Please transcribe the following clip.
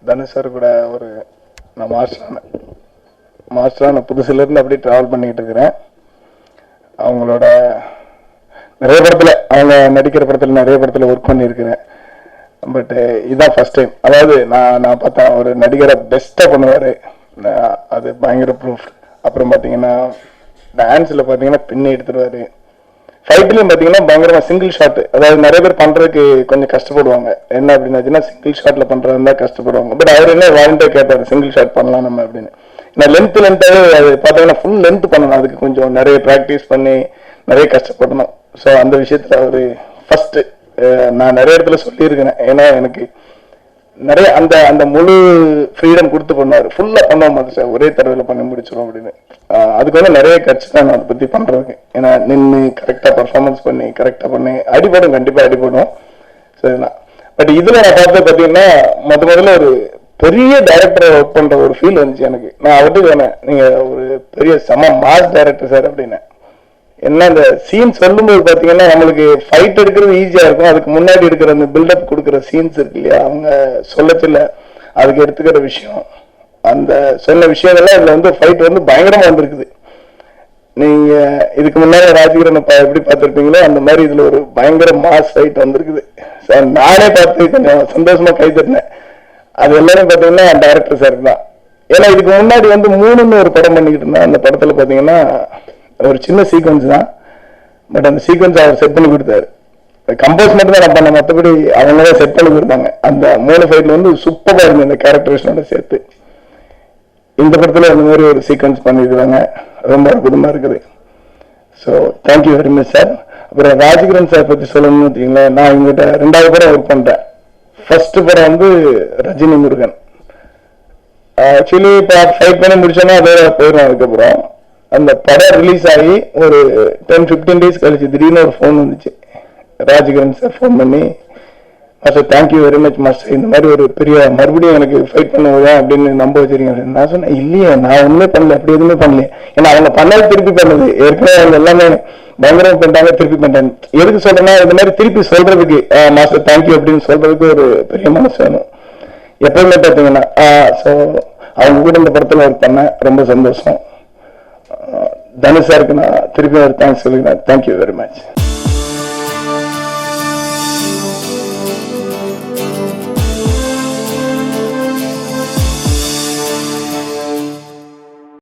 Dhanush sir கூட ஒரு நான் மாஸ்டரான புதுசுலேருந்து அப்படியே ட்ராவல் பண்ணிக்கிட்டு இருக்கிறேன். அவங்களோட நிறைய படத்தில் அவங்க நடிக்கிற படத்தில் நிறைய படத்தில் ஒர்க் பண்ணியிருக்கிறேன். பட் இதுதான் ஃபர்ஸ்ட் டைம். அதாவது நான் பார்த்தேன் ஒரு நடிகரை பெஸ்ட்டாக பண்ணுவார், அது பயங்கர ப்ரூஃப். அப்புறம் பார்த்தீங்கன்னா டான்ஸில் பார்த்தீங்கன்னா பின்னி எடுத்துருவார். ஃபைட்லையும் பார்த்தீங்கன்னா பயங்கரமாக சிங்கிள் ஷாட், அதாவது நிறைய பேர் பண்ணுறதுக்கு கொஞ்சம் கஷ்டப்படுவாங்க. என்ன அப்படின்னாச்சுன்னா சிங்கிள் ஷாட்டில் பண்ணுறதா கஷ்டப்படுவாங்க. பட் அவர் என்ன வாலண்டியர் கேட்டார் சிங்கிள் ஷாட் பண்ணலாம் நம்ம அப்படின்னு. நான் லென்த்தாகவே அது பார்த்தீங்கன்னா ஃபுல் லென்த் பண்ணணும், அதுக்கு கொஞ்சம் நிறைய ப்ராக்டிஸ் பண்ணி நிறைய கஷ்டப்படணும். ஸோ அந்த விஷயத்தில் அவர் ஃபஸ்ட்டு நான் நிறைய இடத்துல சொல்லியிருக்கிறேன். ஏன்னா எனக்கு நிறைய அந்த அந்த முழு ஃப்ரீடம் கொடுத்து பண்ணார். ஃபுல்லாக பண்ண மாட்டேன் சார், ஒரே தடவையில் பண்ணி முடிச்சிடும் அப்படின்னு. அதுக்கு வந்து நிறைய கட்சி தான் நான் அதை பற்றி பண்ணுறதுக்கு. ஏன்னா நின்று கரெக்டாக பர்ஃபார்மன்ஸ் பண்ணி கரெக்டாக பண்ணி அடிபடும், கண்டிப்பாக அடிபடும். சரிண்ணா. பட் இதில் நான் பார்த்து பார்த்தீங்கன்னா முதல்ல ஒரு பெரிய டைரக்டரை ஒர்க் பண்ணுற ஒரு ஃபீல் வந்துச்சு எனக்கு. நான் அவர்கிட்ட சொன்னேன், நீங்கள் ஒரு பெரிய செம மாஸ் டைரக்டர் சார் அப்படின்னு. என்ன இந்த சீன் சொல்லும்போது பார்த்தீங்கன்னா நம்மளுக்கு ஃபைட் எடுக்கிறது ஈஸியாக இருக்கும், அதுக்கு முன்னாடி எடுக்கிற அந்த பில்டப் கொடுக்குற சீன்ஸ் இருக்கு இல்லையா, அவங்க சொல்லச்சில்ல அதுக்கு எடுத்துக்கிற விஷயம், அந்த சொன்ன விஷயங்கள்லாம் இதில் வந்து ஃபைட் வந்து பயங்கரமாக வந்திருக்குது. நீங்கள் இதுக்கு முன்னாடி ராஜகிரனை எப்படி பார்த்துருப்பீங்களோ அந்த மாதிரி இதில் ஒரு பயங்கர மாஸ் ஃபைட் வந்திருக்குது சார். நானே பார்த்து கொஞ்சம் சந்தோஷமாக கை தட்டினேன். அது எல்லாரும் பார்த்தீங்கன்னா டைரக்டர் சார் தான். ஏன்னா இதுக்கு முன்னாடி வந்து 3ன்னு ஒரு படம் பண்ணிக்கிட்டு இருந்தேன். அந்த படத்தில் பார்த்தீங்கன்னா ஒரு சின்ன சீக்வன்ஸ் தான், பட் அந்த சீக்வன்ஸ் அவர் செட் பண்ணி கொடுத்தாரு. கம்போஸ் மட்டும் தான் நான் பண்ண, மற்றபடி அவங்க தான் செட் பண்ணி கொடுத்தாங்க. அந்த 3 ஃபைட்ல வந்து சூப்பராக இருந்தது இந்த கேரக்டரேஷனோட சேர்த்து. இந்த படத்தில் அந்த மாதிரி ஒரு சீக்வன்ஸ் பண்ணியிருக்காங்க, ரொம்ப அற்புதமாக இருக்குது. So thank you very much sir. அப்புறம் ராஜகிரன் சார் பற்றி சொல்லணும்னு வச்சுக்கீங்களேன், நான் இவங்ககிட்ட 2வது படம் ஒர்க் பண்ணுறேன். ஃபர்ஸ்ட் படம் வந்து ரஜினி முருகன். ஆக்சுவலி இப்போ ஃபைட் பண்ணி முடிச்சோன்னா அதோட போயிடும். அதுக்கப்புறம் அந்த படம் ரிலீஸ் ஆகி ஒரு 10-15 days கழிச்சு திடீர்னு ஒரு ஃபோன் வந்துச்சு. ராஜகிரன் சார் ஃபோன் பண்ணி, master thank you very much master, இந்த மாதிரி ஒரு பெரிய மறுபடியும் எனக்கு ஃபைட் பண்ணுவதா அப்படின்னு நம்ப வச்சிருக்கீங்க. நான் சொன்னேன், இல்லையே நான் ஒன்றுமே பண்ணல, அப்படி எதுவுமே பண்ணலையே. ஏன்னா அவங்க பண்ணாது திருப்பி பண்ணது, ஏற்கனவே அவங்க எல்லாமே பயங்கரமாக பண்ணிட்டாங்க, திருப்பி பண்ணிட்டாங்க. எதுக்கு சொல்றேன்னா இந்த மாதிரி திருப்பி சொல்றதுக்கு மாஸ்டர் தேங்க்யூ அப்படின்னு சொல்றதுக்கு ஒரு பெரிய மனசு வேணும் எப்பவுமே பார்த்தீங்கன்னா. ஸோ அவங்க கூட இந்த படத்தில் ஒர்க் பண்ணேன், ரொம்ப சந்தோஷம். தனுஷ் சாருக்கு நான் திருப்பி ஒரு தேங்க்ஸ் சொல்லிக்கிறேன். Thank you very much.